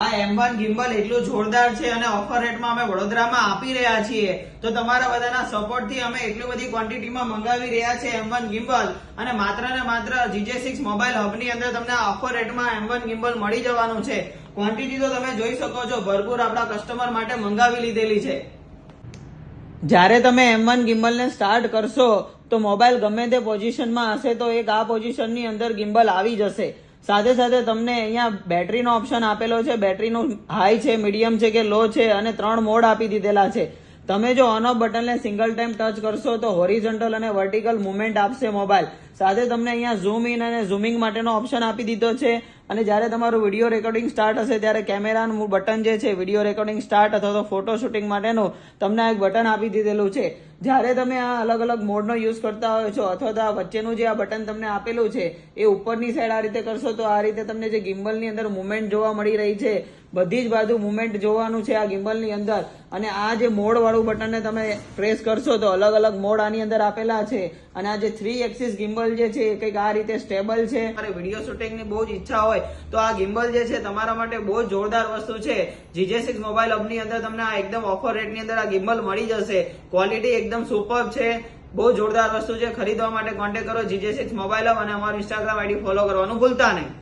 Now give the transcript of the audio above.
આ M1 gimbal એટલું જોરદાર છે અને ઓફર રેટમાં અમે વડોદરામાં આપી રહ્યા છીએ. તો તમારા બધાના સપોર્ટથી અમે એટલી બધી ક્વોન્ટિટીમાં મંગાવી રહ્યા છે M1 ગિમ્બલ, અને માત્ર GJ6 મોબાઈલ હબની અંદર તમને આ ઓફર રેટમાં M1 ગિમ્બલ મળી જવાનું છે. ક્વોન્ટિટી તો તમે જોઈ શકો છો, ભરપૂર આપણા કસ્ટમર માટે મંગાવી લીધેલી છે. જ્યારે તમે M1 ગિમ્બલને સ્ટાર્ટ કરશો તો મોબાઈલ ગમે તે પોઝિશનમાં હશે તો એક આ પોઝિશનની અંદર ગિમ્બલ આવી જશે. સાથે સાથે તમને અહીંયા બેટરીનો ઓપ્શન આપેલો છે. બેટરીનું હાઈ છે, મીડિયમ છે કે લો છે, અને 3 મોડ આપી દીધેલા છે. તમે જો ઓન ઓફ બટનને સિંગલ ટાઈમ ટચ કરશો તો હોરિઝોન્ટલ અને વર્ટિકલ મુવમેન્ટ આપશે મોબાઈલ. સાથે તમને અહીંયા ઝૂમ ઇન અને ઝૂમિંગ માટેનો ઓપ્શન આપી દીધો છે. અને જ્યારે તમારું વિડીયો રેકોર્ડિંગ સ્ટાર્ટ હશે ત્યારે કેમેરાનું બટન જે છે વિડીયો રેકોર્ડિંગ સ્ટાર્ટ અથવા તો ફોટો શૂટિંગ માટેનું તમને એક બટન આપી દીધેલું છે. જ્યારે તમે આ અલગ અલગ મોડનો યુઝ કરતા હોય છો અથવા તો આ વચ્ચેનું જે આ બટન તમને આપેલું છે એ ઉપરની સાઈડ આ રીતે કરશો તો આ રીતે તમને જે ગિમ્બલની અંદર મુવમેન્ટ જોવા મળી રહી છે, બધી જ બાજુ મુવમેન્ટ જોવાનું છે આ ગિમ્બલની અંદર. અને આ જે મોડ વાળું બટનને તમે પ્રેસ કરશો તો અલગ અલગ મોડ આની અંદર આપેલા છે. અને આ જે 3 એક્સિસ ગિમ્બલ જે છે એ કંઈક આ રીતે સ્ટેબલ છે. તમારે વિડીયો શૂટિંગની બહુ જ ઈચ્છા હોય તો આ ગિમ્બલ જે છે તમારા માટે બહુ જ જોરદાર વસ્તુ છે. GJ6 મોબાઈલ હબની અંદર તમને આ એકદમ ઓફર રેટની અંદર આ ગિમ્બલ મળી જશે. ક્વોલિટી એકદમ સુપર છે, બહુ જોરદાર વસ્તુ છે. ખરીદવા માટે કોન્ટેક્ટ કરો GJ6 મોબાઈલ હબ, અને અમારું ઇન્સ્ટાગ્રામ આઈડી ફોલો કરવાનું ભૂલતા નહીં.